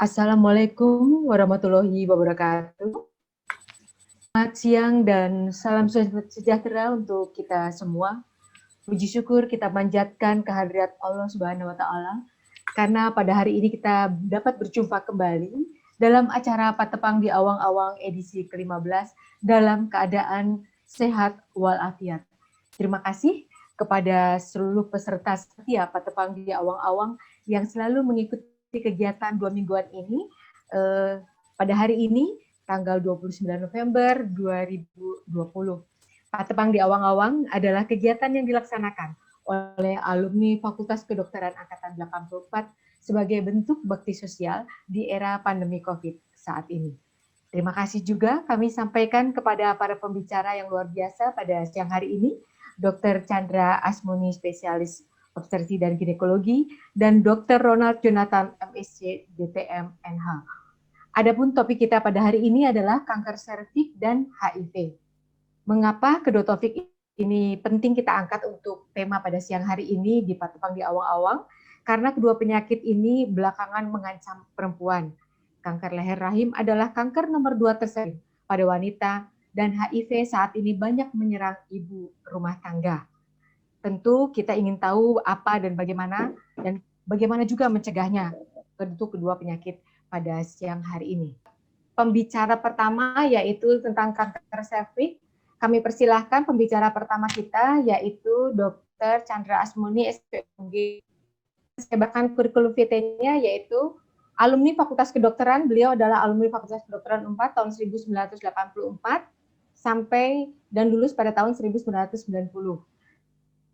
Assalamualaikum warahmatullahi wabarakatuh. Selamat siang dan salam sejahtera untuk kita semua. Puji syukur kita panjatkan kehadirat Allah Subhanahu wa taala karena pada hari ini kita dapat berjumpa kembali dalam acara Patepang di Awang-Awang edisi ke-15 dalam keadaan sehat walafiat. Terima kasih kepada seluruh peserta setia Patepang di Awang-Awang yang selalu mengikuti kegiatan 2 mingguan ini. Pada hari ini tanggal 29 November 2020. Patepang di Awang-Awang adalah kegiatan yang dilaksanakan oleh alumni Fakultas Kedokteran Angkatan 84 sebagai bentuk bakti sosial di era pandemi COVID saat ini. Terima kasih juga kami sampaikan kepada para pembicara yang luar biasa pada siang hari ini, Dr. Chandra Asmuni, spesialis obstetriksi dan ginekologi, dan Dr. Ronald Jonathan, MSc, DTM, NH. Adapun topik kita pada hari ini adalah kanker serviks dan HIV. Mengapa kedua topik ini penting kita angkat untuk tema pada siang hari ini di Patepang di Awang-Awang? Karena kedua penyakit ini belakangan mengancam perempuan. Kanker leher rahim adalah kanker nomor 2 tersering pada wanita dan HIV saat ini banyak menyerang ibu rumah tangga. Tentu kita ingin tahu apa dan bagaimana juga mencegahnya untuk kedua penyakit pada siang hari ini. Pembicara pertama yaitu tentang kanker serviks. Kami persilahkan pembicara pertama kita yaitu Dr. Chandra Asmuni, SPOG. Saya bahkan kurikulum vitae-nya yaitu alumni Fakultas Kedokteran. Beliau adalah alumni Fakultas Kedokteran 4 tahun 1984 sampai dan lulus pada tahun 1990.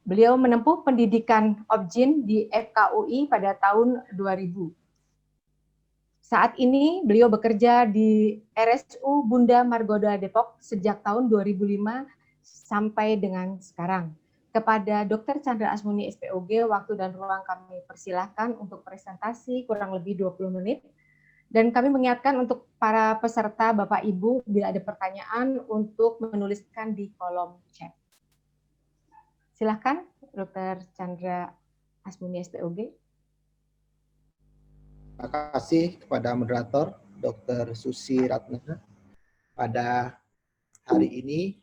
Beliau menempuh pendidikan Obgyn di FKUI pada tahun 2000. Saat ini beliau bekerja di RSU Bunda Margoda Depok sejak tahun 2005 sampai dengan sekarang. Kepada Dr. Chandra Asmuni, SPOG, waktu dan ruang kami persilahkan untuk presentasi kurang lebih 20 menit. Dan kami mengingatkan untuk para peserta, Bapak Ibu, bila ada pertanyaan untuk menuliskan di kolom chat. Silakan, Dr. Chandra Asmuni, SPOG. Terima kasih kepada moderator Dr. Susi Ratna. Pada hari ini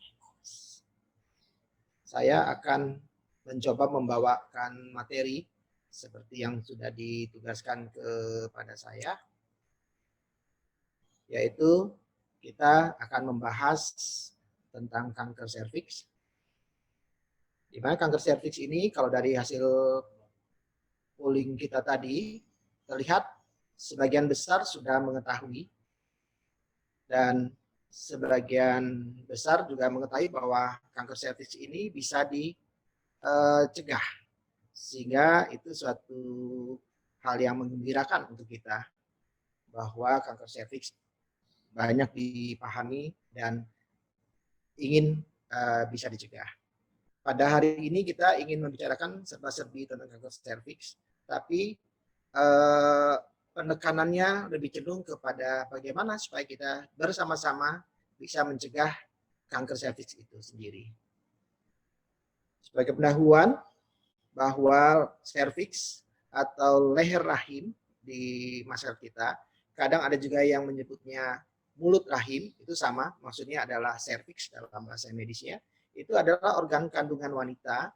saya akan mencoba membawakan materi seperti yang sudah ditugaskan kepada saya, yaitu kita akan membahas tentang kanker serviks. Di mana kanker serviks ini kalau dari hasil polling kita tadi terlihat sebagian besar sudah mengetahui dan sebagian besar juga mengetahui bahwa kanker serviks ini bisa dicegah, sehingga itu suatu hal yang menggembirakan untuk kita bahwa kanker serviks banyak dipahami dan ingin bisa dicegah. Pada hari ini kita ingin membicarakan serba-serbi tentang kanker serviks, tapi penekanannya lebih cenderung kepada bagaimana supaya kita bersama-sama bisa mencegah kanker serviks itu sendiri. Sebagai pendahuluan bahwa serviks atau leher rahim di masyarakat kita, kadang ada juga yang menyebutnya mulut rahim, itu sama, maksudnya adalah serviks dalam bahasa medisnya. Itu adalah organ kandungan wanita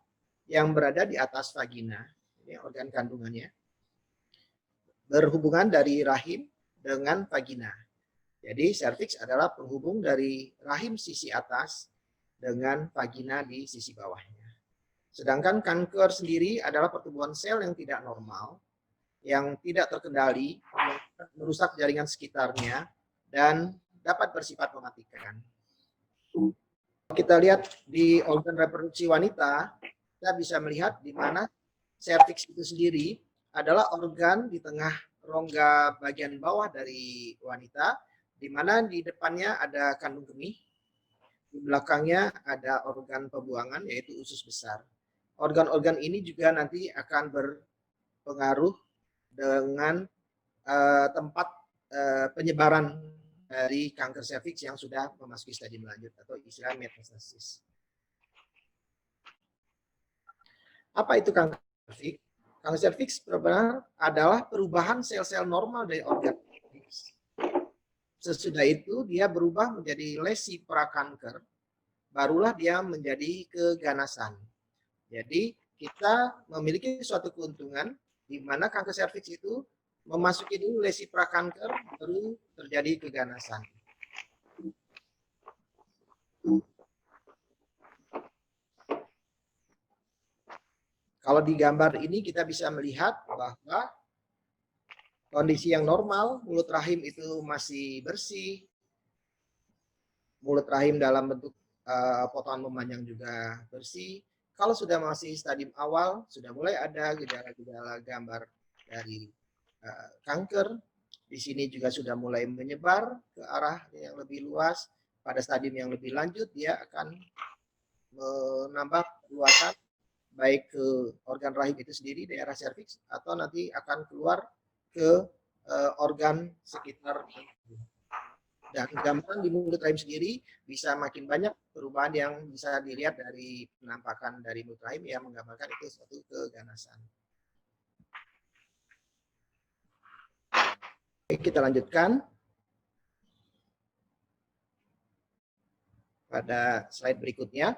yang berada di atas vagina, ini organ kandungannya, berhubungan dari rahim dengan vagina. Jadi serviks adalah penghubung dari rahim sisi atas dengan vagina di sisi bawahnya. Sedangkan kanker sendiri adalah pertumbuhan sel yang tidak normal, yang tidak terkendali, yang merusak jaringan sekitarnya, dan dapat bersifat mematikan. Kita lihat di organ reproduksi wanita, kita bisa melihat di mana serviks itu sendiri adalah organ di tengah rongga bagian bawah dari wanita, di mana di depannya ada kandung kemih, di belakangnya ada organ pembuangan yaitu usus besar. Organ-organ ini juga nanti akan berpengaruh dengan tempat penyebaran dari kanker serviks yang sudah memasuki stadium lanjut atau istilah metastasis. Apa itu kanker serviks? Kanker serviks benar-benar adalah perubahan sel-sel normal dari organ Sesudah itu dia berubah menjadi lesi prakanker, barulah dia menjadi keganasan. Jadi kita memiliki suatu keuntungan di mana kanker serviks itu memasuki dulu lesi prakanker, baru terjadi keganasan. Kalau di gambar ini kita bisa melihat bahwa kondisi yang normal, mulut rahim itu masih bersih, mulut rahim dalam bentuk potongan memanjang juga bersih. Kalau sudah masih stadium awal, sudah mulai ada gejala-gejala gambar dari kanker. Di sini juga sudah mulai menyebar ke arah yang lebih luas. Pada stadium yang lebih lanjut, dia akan menambah luasan baik ke organ rahim itu sendiri, daerah serviks, atau nanti akan keluar ke organ sekitar. Dan gambaran di mulut rahim sendiri bisa makin banyak perubahan yang bisa dilihat dari penampakan dari mulut rahim yang menggambarkan itu suatu keganasan. Oke, kita lanjutkan pada slide berikutnya.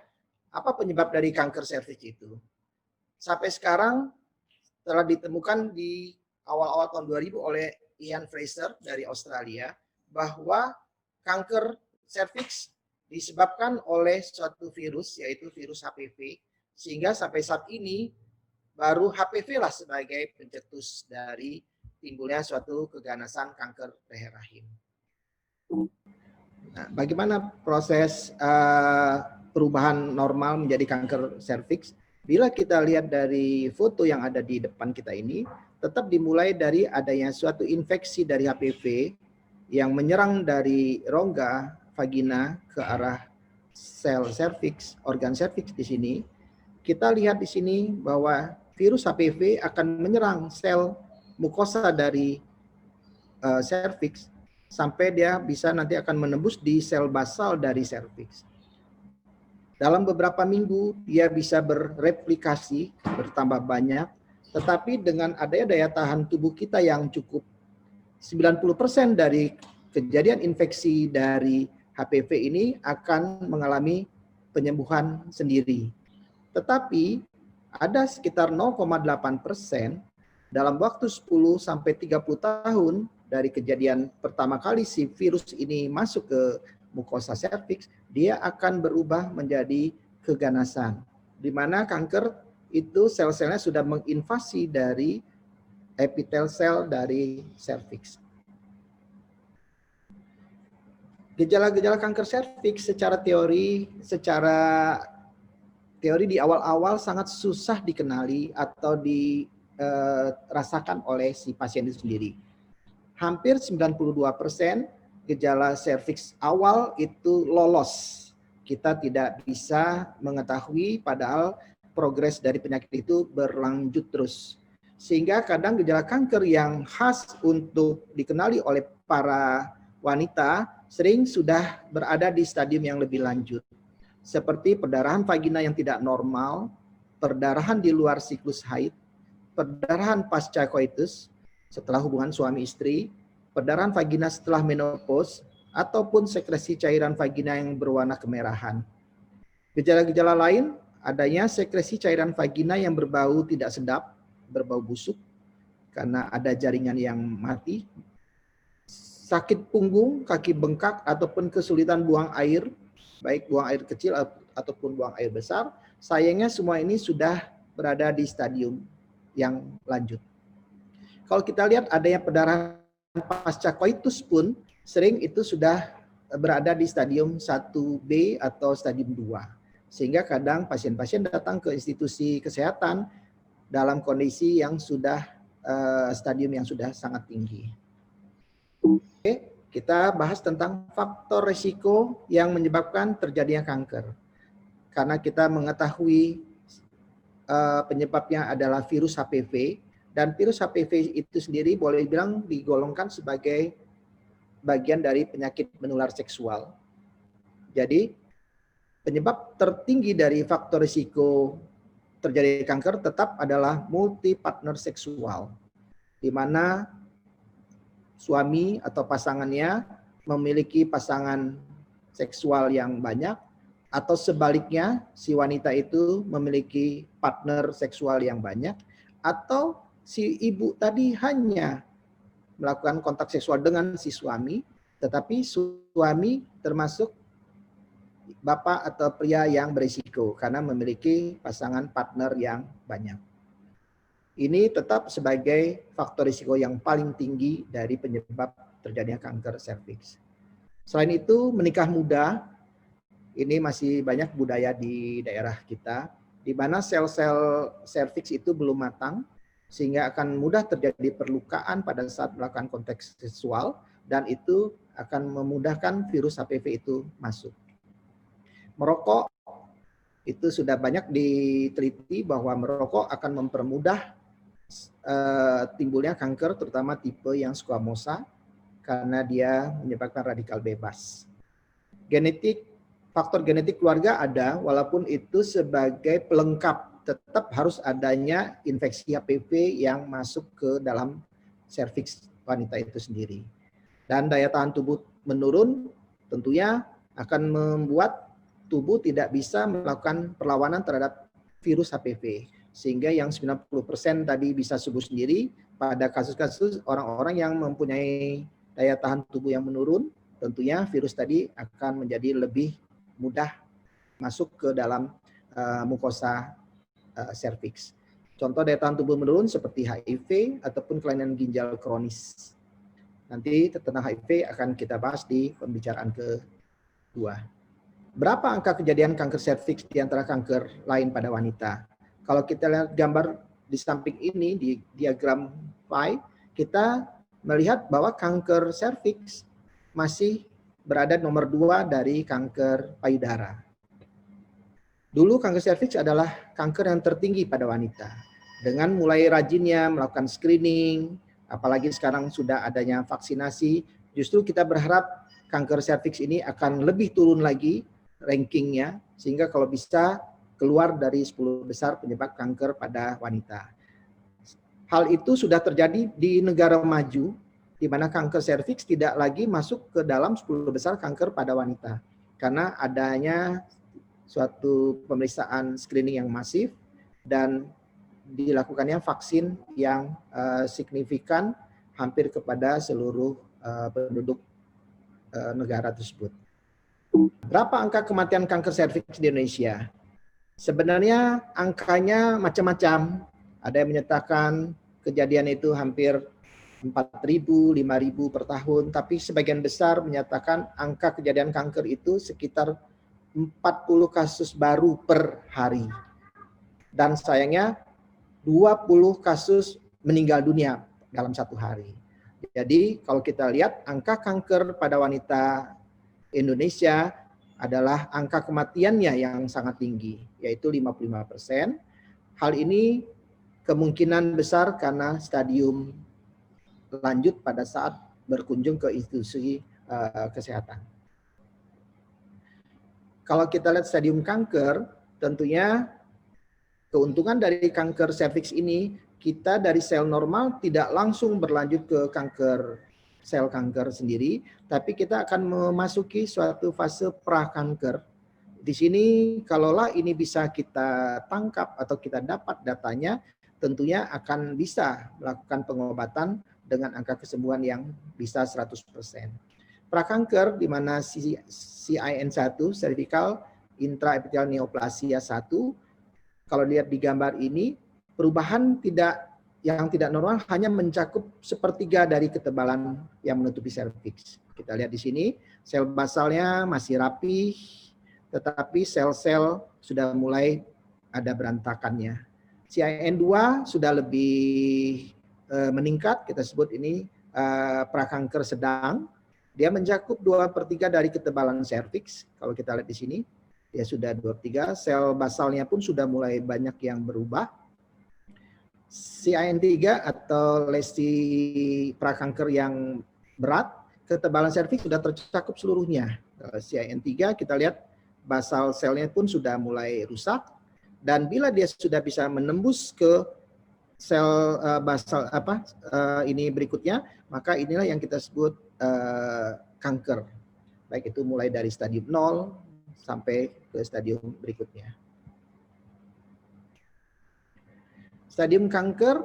Apa penyebab dari kanker serviks itu? Sampai sekarang telah ditemukan di awal-awal tahun 2000 oleh Ian Fraser dari Australia bahwa kanker serviks disebabkan oleh suatu virus, yaitu virus HPV, sehingga sampai saat ini baru HPV lah sebagai pencetus dari timbulnya suatu keganasan kanker leher rahim. Nah, bagaimana proses perubahan normal menjadi kanker serviks? Bila kita lihat dari foto yang ada di depan kita ini, tetap dimulai dari adanya suatu infeksi dari HPV yang menyerang dari rongga vagina ke arah sel serviks, organ serviks di sini. Kita lihat di sini bahwa virus HPV akan menyerang sel mukosa dari serviks sampai dia bisa nanti akan menembus di sel basal dari serviks. Dalam beberapa minggu dia bisa bereplikasi, bertambah banyak, tetapi dengan adanya daya tahan tubuh kita yang cukup 90% dari kejadian infeksi dari HPV ini akan mengalami penyembuhan sendiri. Tetapi ada sekitar 0,8% dalam waktu 10 sampai 30 tahun dari kejadian pertama kali si virus ini masuk ke mukosa serviks, dia akan berubah menjadi keganasan. Di mana kanker itu sel-selnya sudah menginvasi dari epitel sel dari serviks. Gejala-gejala kanker serviks secara teori di awal-awal sangat susah dikenali atau dirasakan oleh si pasien itu sendiri. Hampir 92% gejala serviks awal itu lolos. Kita tidak bisa mengetahui padahal progres dari penyakit itu berlanjut terus. Sehingga kadang gejala kanker yang khas untuk dikenali oleh para wanita sering sudah berada di stadium yang lebih lanjut. Seperti perdarahan vagina yang tidak normal, perdarahan di luar siklus haid, perdarahan pasca koitus setelah hubungan suami istri, perdarahan vagina setelah menopause, ataupun sekresi cairan vagina yang berwarna kemerahan. Gejala-gejala lain adanya sekresi cairan vagina yang berbau tidak sedap, berbau busuk karena ada jaringan yang mati, sakit punggung, kaki bengkak, ataupun kesulitan buang air, baik buang air kecil ataupun buang air besar. Sayangnya semua ini sudah berada di stadium yang lanjut. Kalau kita lihat adanya perdarahan pasca koitus pun sering itu sudah berada di stadium 1B atau stadium 2. Sehingga kadang pasien-pasien datang ke institusi kesehatan dalam kondisi yang sudah stadium yang sudah sangat tinggi. Oke, kita bahas tentang faktor risiko yang menyebabkan terjadinya kanker. Karena kita mengetahui penyebabnya adalah virus HPV, dan virus HPV itu sendiri boleh dibilang digolongkan sebagai bagian dari penyakit menular seksual. Jadi penyebab tertinggi dari faktor risiko terjadi kanker tetap adalah multi partner seksual, di mana suami atau pasangannya memiliki pasangan seksual yang banyak, atau sebaliknya si wanita itu memiliki partner seksual yang banyak, atau si ibu tadi hanya melakukan kontak seksual dengan si suami, tetapi suami termasuk bapak atau pria yang berisiko karena memiliki pasangan partner yang banyak. Ini tetap sebagai faktor risiko yang paling tinggi dari penyebab terjadinya kanker serviks. Selain itu, menikah muda, ini masih banyak budaya di daerah kita, di mana sel-sel serviks itu belum matang, sehingga akan mudah terjadi perlukaan pada saat melakukan konteks seksual, dan itu akan memudahkan virus HPV itu masuk. Merokok, itu sudah banyak diteliti bahwa merokok akan mempermudah timbulnya kanker, terutama tipe yang squamosa, karena dia menyebabkan radikal bebas. Faktor genetik keluarga ada, walaupun itu sebagai pelengkap, tetap harus adanya infeksi HPV yang masuk ke dalam serviks wanita itu sendiri. Dan daya tahan tubuh menurun tentunya akan membuat tubuh tidak bisa melakukan perlawanan terhadap virus HPV. Sehingga yang 90% tadi bisa sembuh sendiri, pada kasus-kasus orang-orang yang mempunyai daya tahan tubuh yang menurun, tentunya virus tadi akan menjadi lebih mudah masuk ke dalam mukosa serviks. Contoh daya tahan tubuh menurun seperti HIV ataupun kelainan ginjal kronis. Nanti tentang HIV akan kita bahas di pembicaraan kedua. Berapa angka kejadian kanker serviks di antara kanker lain pada wanita? Kalau kita lihat gambar di samping ini di diagram pie, kita melihat bahwa kanker serviks masih berada nomor 2 dari kanker payudara. Dulu kanker serviks adalah kanker yang tertinggi pada wanita. Dengan mulai rajinnya melakukan screening, apalagi sekarang sudah adanya vaksinasi, justru kita berharap kanker serviks ini akan lebih turun lagi rankingnya, sehingga kalau bisa keluar dari 10 besar penyebab kanker pada wanita. Hal itu sudah terjadi di negara maju, di mana kanker serviks tidak lagi masuk ke dalam 10 besar kanker pada wanita. Karena adanya suatu pemeriksaan screening yang masif dan dilakukannya vaksin yang signifikan hampir kepada seluruh penduduk negara tersebut. Berapa angka kematian kanker serviks di Indonesia? Sebenarnya angkanya macam-macam. Ada yang menyatakan kejadian itu hampir 4.000, 5.000 per tahun, tapi sebagian besar menyatakan angka kejadian kanker itu sekitar 40 kasus baru per hari. Dan sayangnya 20 kasus meninggal dunia dalam satu hari. Jadi kalau kita lihat angka kanker pada wanita Indonesia adalah angka kematiannya yang sangat tinggi, yaitu 55%. Hal ini kemungkinan besar karena stadium lanjut pada saat berkunjung ke institusi kesehatan. Kalau kita lihat stadium kanker, tentunya keuntungan dari kanker serviks ini, kita dari sel normal tidak langsung berlanjut ke sel kanker sendiri, tapi kita akan memasuki suatu fase prakanker. Di sini kalaulah ini bisa kita tangkap atau kita dapat datanya, tentunya akan bisa melakukan pengobatan dengan angka kesembuhan yang bisa 100%. Prakanker di mana CIN1, cervical intraepithelial neoplasia 1, kalau lihat di gambar ini, perubahan yang tidak normal hanya mencakup sepertiga dari ketebalan yang menutupi serviks. Kita lihat di sini, sel basalnya masih rapi, tetapi sel-sel sudah mulai ada berantakannya. CIN2 sudah lebih meningkat, kita sebut ini prakanker sedang. Dia mencakup 2/3 dari ketebalan serviks. Kalau kita lihat di sini, dia sudah 2/3. Sel basalnya pun sudah mulai banyak yang berubah. CIN3 atau lesi prakanker yang berat, ketebalan serviks sudah tercakup seluruhnya. CIN3 kita lihat basal selnya pun sudah mulai rusak. Dan bila dia sudah bisa menembus ke sel basal ini berikutnya, maka inilah yang kita sebut kanker. Baik itu mulai dari stadium 0 sampai ke stadium berikutnya. Stadium kanker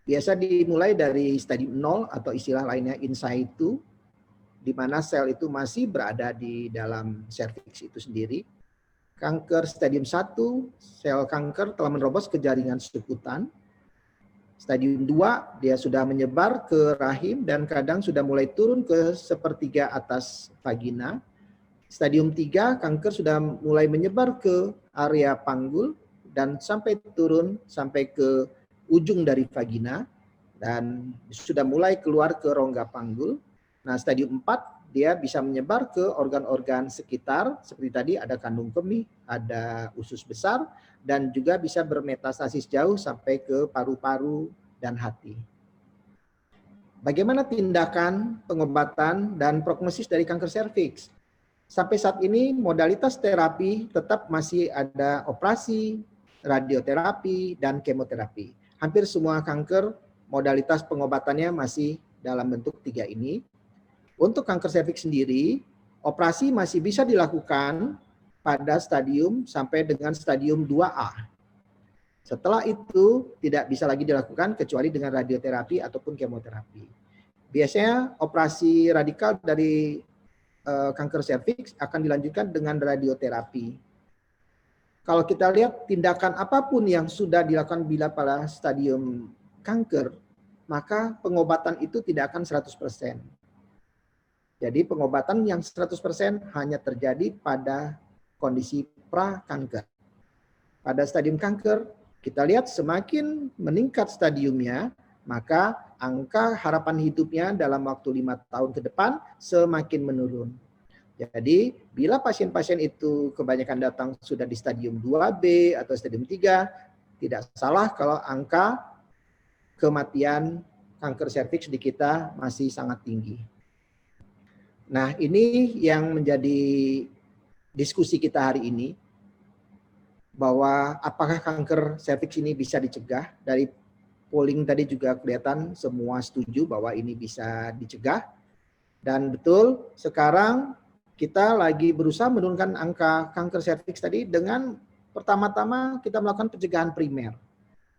biasa dimulai dari stadium 0 atau istilah lainnya in situ, di mana sel itu masih berada di dalam serviks itu sendiri. Kanker stadium 1, sel kanker telah menerobos ke jaringan sukutan. Stadium 2, dia sudah menyebar ke rahim dan kadang sudah mulai turun ke sepertiga atas vagina. Stadium 3, kanker sudah mulai menyebar ke area panggul dan sampai turun sampai ke ujung dari vagina dan sudah mulai keluar ke rongga panggul. Nah, stadium 4 dia bisa menyebar ke organ-organ sekitar seperti tadi ada kandung kemih, ada usus besar dan juga bisa bermetastasis jauh sampai ke paru-paru dan hati. Bagaimana tindakan, pengobatan dan prognosis dari kanker serviks? Sampai saat ini modalitas terapi tetap masih ada operasi, radioterapi, dan kemoterapi. Hampir semua kanker modalitas pengobatannya masih dalam bentuk 3 ini. Untuk kanker serviks sendiri, operasi masih bisa dilakukan pada stadium sampai dengan stadium 2A. Setelah itu tidak bisa lagi dilakukan kecuali dengan radioterapi ataupun kemoterapi. Biasanya operasi radikal dari kanker serviks akan dilanjutkan dengan radioterapi. Kalau kita lihat tindakan apapun yang sudah dilakukan bila pada stadium kanker, maka pengobatan itu tidak akan 100%. Jadi pengobatan yang 100% hanya terjadi pada kondisi pra-kanker. Pada stadium kanker, kita lihat semakin meningkat stadiumnya, maka angka harapan hidupnya dalam waktu 5 tahun ke depan semakin menurun. Jadi bila pasien-pasien itu kebanyakan datang sudah di stadium 2B atau stadium 3, tidak salah kalau angka kematian kanker serviks di kita masih sangat tinggi. Nah, ini yang menjadi diskusi kita hari ini, bahwa apakah kanker serviks ini bisa dicegah. Dari polling tadi juga kelihatan semua setuju bahwa ini bisa dicegah. Dan betul, sekarang kita lagi berusaha menurunkan angka kanker serviks tadi dengan pertama-tama kita melakukan pencegahan primer.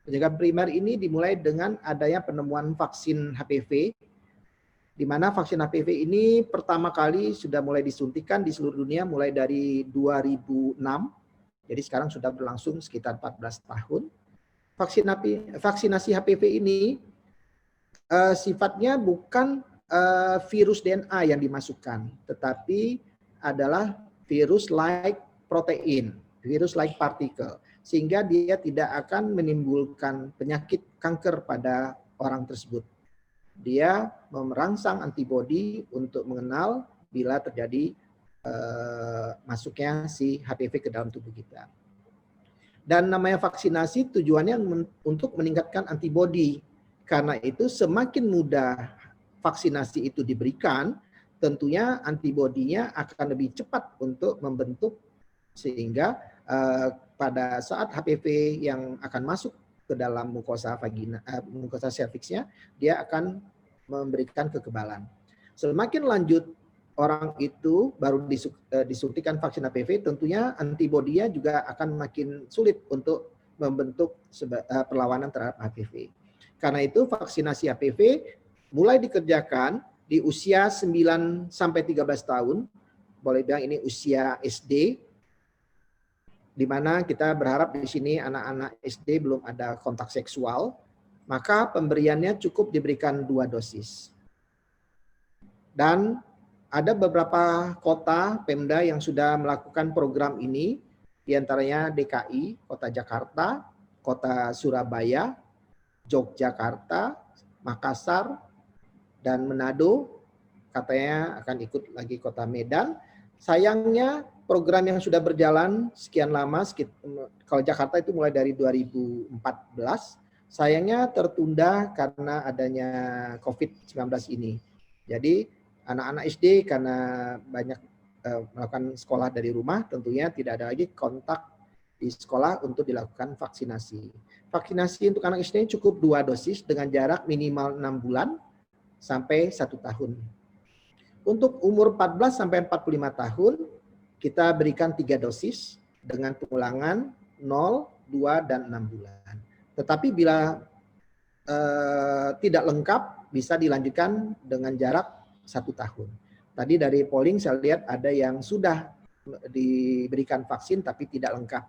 Pencegahan primer ini dimulai dengan adanya penemuan vaksin HPV, di mana vaksin HPV ini pertama kali sudah mulai disuntikan di seluruh dunia mulai dari 2006. Jadi sekarang sudah berlangsung sekitar 14 tahun. Vaksinasi HPV ini sifatnya bukan virus DNA yang dimasukkan, tetapi adalah virus-like protein, virus-like particle, sehingga dia tidak akan menimbulkan penyakit kanker pada orang tersebut. Dia merangsang antibodi untuk mengenal bila terjadi masuknya si HPV ke dalam tubuh kita. Dan namanya vaksinasi tujuannya untuk meningkatkan antibodi. Karena itu semakin mudah vaksinasi itu diberikan, tentunya antibodinya akan lebih cepat untuk membentuk sehingga pada saat HPV yang akan masuk ke dalam mukosa vagina, mukosa serviksnya, dia akan memberikan kekebalan. Semakin lanjut orang itu baru disuntikan vaksin HPV, tentunya antibodinya juga akan makin sulit untuk membentuk perlawanan terhadap HPV. Karena itu vaksinasi HPV mulai dikerjakan di usia 9 sampai 13 tahun, boleh bilang ini usia SD, di mana kita berharap di sini anak-anak SD belum ada kontak seksual, maka pemberiannya cukup diberikan 2 dosis. Dan ada beberapa kota Pemda yang sudah melakukan program ini, diantaranya DKI, Kota Jakarta, Kota Surabaya, Yogyakarta, Makassar, dan Manado. Katanya akan ikut lagi Kota Medan. Sayangnya program yang sudah berjalan sekian lama, kalau Jakarta itu mulai dari 2014, sayangnya tertunda karena adanya COVID-19 ini. Jadi anak-anak SD karena banyak melakukan sekolah dari rumah, tentunya tidak ada lagi kontak di sekolah untuk dilakukan vaksinasi. Vaksinasi untuk anak SD cukup 2 dosis dengan jarak minimal 6 bulan sampai 1 tahun. Untuk umur 14 sampai 45 tahun, kita berikan 3 dosis dengan pengulangan 0, 2, dan 6 bulan. Tetapi bila tidak lengkap, bisa dilanjutkan dengan jarak 1 tahun. Tadi dari polling saya lihat ada yang sudah diberikan vaksin tapi tidak lengkap.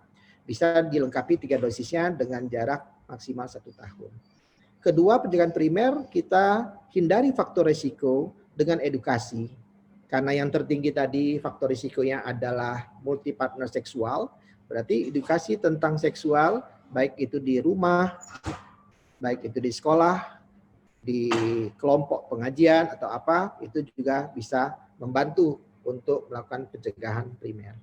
Bisa dilengkapi 3 dosisnya dengan jarak maksimal 1 tahun. Kedua, pencegahan primer, kita hindari faktor risiko dengan edukasi. Karena yang tertinggi tadi faktor risikonya adalah multi partner seksual, berarti edukasi tentang seksual, baik itu di rumah, baik itu di sekolah, di kelompok pengajian atau apa, itu juga bisa membantu untuk melakukan pencegahan primer.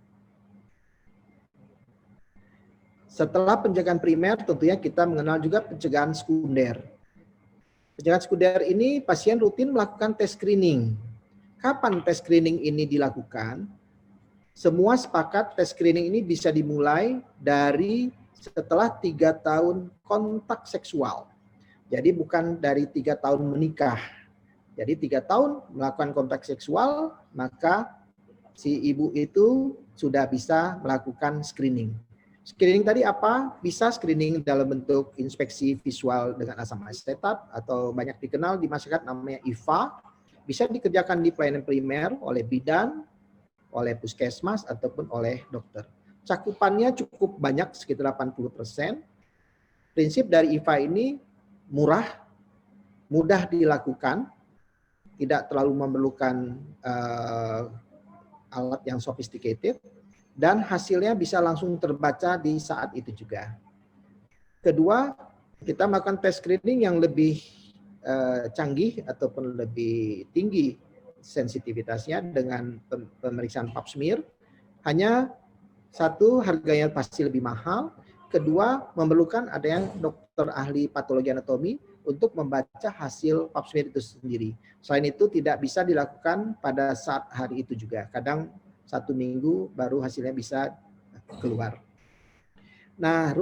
Setelah pencegahan primer, tentunya kita mengenal juga pencegahan sekunder. Pencegahan sekunder ini pasien rutin melakukan tes screening. Kapan tes screening ini dilakukan? Semua sepakat tes screening ini bisa dimulai dari setelah 3 tahun kontak seksual. Jadi bukan dari 3 tahun menikah. Jadi 3 tahun melakukan kontak seksual, maka si ibu itu sudah bisa melakukan screening. Screening tadi apa? Bisa screening dalam bentuk inspeksi visual dengan asam asetat atau banyak dikenal di masyarakat namanya IVA. Bisa dikerjakan di pelayanan primer oleh bidan, oleh puskesmas ataupun oleh dokter. Cakupannya cukup banyak sekitar 80%. Prinsip dari IVA ini murah, mudah dilakukan, tidak terlalu memerlukan alat yang sophisticated, dan hasilnya bisa langsung terbaca di saat itu juga. Kedua, kita melakukan tes screening yang lebih canggih ataupun lebih tinggi sensitivitasnya dengan pemeriksaan pap smear. Hanya satu, harganya pasti lebih mahal. Kedua, memerlukan adanya dokter ahli patologi anatomi untuk membaca hasil pap smear itu sendiri. Selain itu tidak bisa dilakukan pada saat hari itu juga. Kadang 1 minggu baru hasilnya bisa keluar. Nah,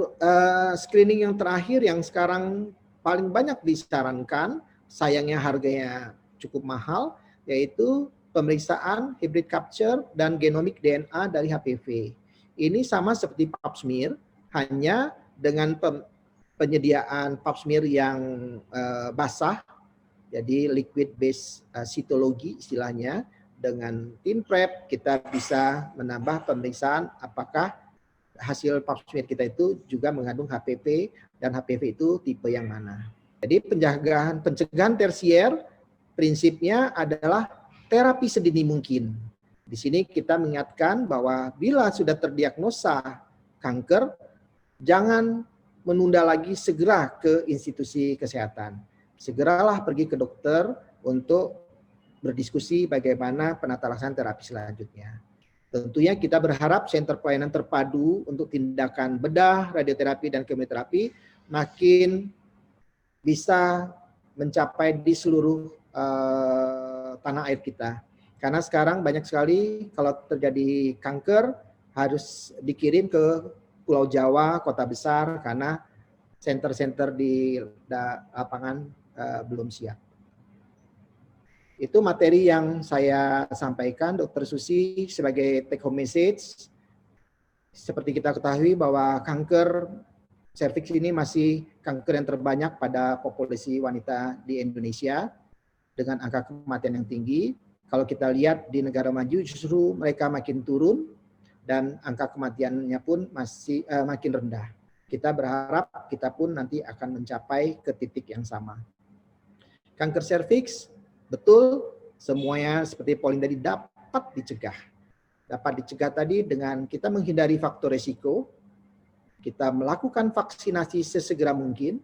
screening yang terakhir yang sekarang paling banyak disarankan, sayangnya harganya cukup mahal, yaitu pemeriksaan hybrid capture dan genomic DNA dari HPV. Ini sama seperti pap smear, hanya dengan penyediaan pap smear yang basah, jadi liquid based cytology istilahnya. Dengan tim prep kita bisa menambah pemeriksaan apakah hasil pap smear kita itu juga mengandung HPV dan HPV itu tipe yang mana. Jadi pencegahan tersier prinsipnya adalah terapi sedini mungkin. Di sini kita mengingatkan bahwa bila sudah terdiagnosa kanker, jangan menunda lagi, segera ke institusi kesehatan. Segeralah pergi ke dokter untuk berdiskusi bagaimana penata laksanaan terapi selanjutnya. Tentunya kita berharap Center Pelayanan Terpadu untuk tindakan bedah, radioterapi, dan kemoterapi makin bisa mencapai di seluruh tanah air kita. Karena sekarang banyak sekali kalau terjadi kanker harus dikirim ke Pulau Jawa, kota besar, karena center-center di lapangan belum siap. Itu materi yang saya sampaikan, Dr. Susi, sebagai take home message. Seperti kita ketahui bahwa kanker serviks ini masih kanker yang terbanyak pada populasi wanita di Indonesia dengan angka kematian yang tinggi. Kalau kita lihat di negara maju justru mereka makin turun dan angka kematiannya pun masih makin rendah. Kita berharap kita pun nanti akan mencapai ke titik yang sama. Kanker serviks betul, semuanya seperti polling tadi dapat dicegah. Dapat dicegah tadi dengan kita menghindari faktor risiko, kita melakukan vaksinasi sesegera mungkin.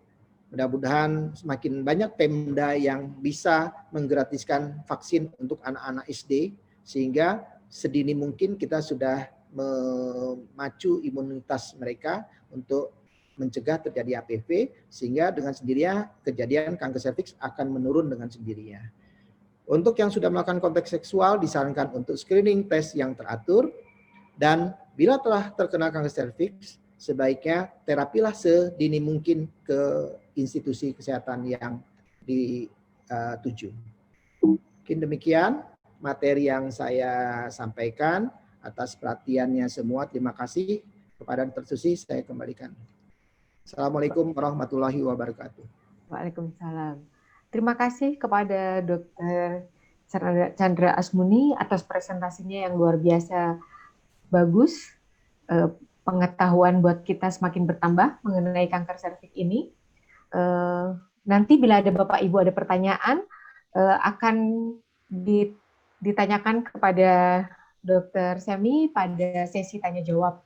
Mudah-mudahan semakin banyak Pemda yang bisa menggratiskan vaksin untuk anak-anak SD, sehingga sedini mungkin kita sudah memacu imunitas mereka untuk mencegah terjadi HPV, sehingga dengan sendirinya kejadian kanker serviks akan menurun dengan sendirinya. Untuk yang sudah melakukan kontak seksual disarankan untuk screening tes yang teratur, dan bila telah terkena kanker serviks sebaiknya terapilah sedini mungkin ke institusi kesehatan yang dituju. Mungkin demikian. materi yang saya sampaikan, atas perhatiannya semua. Terima kasih. Kepada Dr. Susi saya kembalikan. Assalamualaikum warahmatullahi wabarakatuh. Waalaikumsalam. Terima kasih kepada Dr. Chandra Asmuni atas presentasinya yang luar biasa bagus. Pengetahuan buat kita semakin bertambah mengenai kanker serviks ini. Nanti bila ada Bapak Ibu ada pertanyaan, akan ditanyakan kepada Dr. Semi pada sesi tanya jawab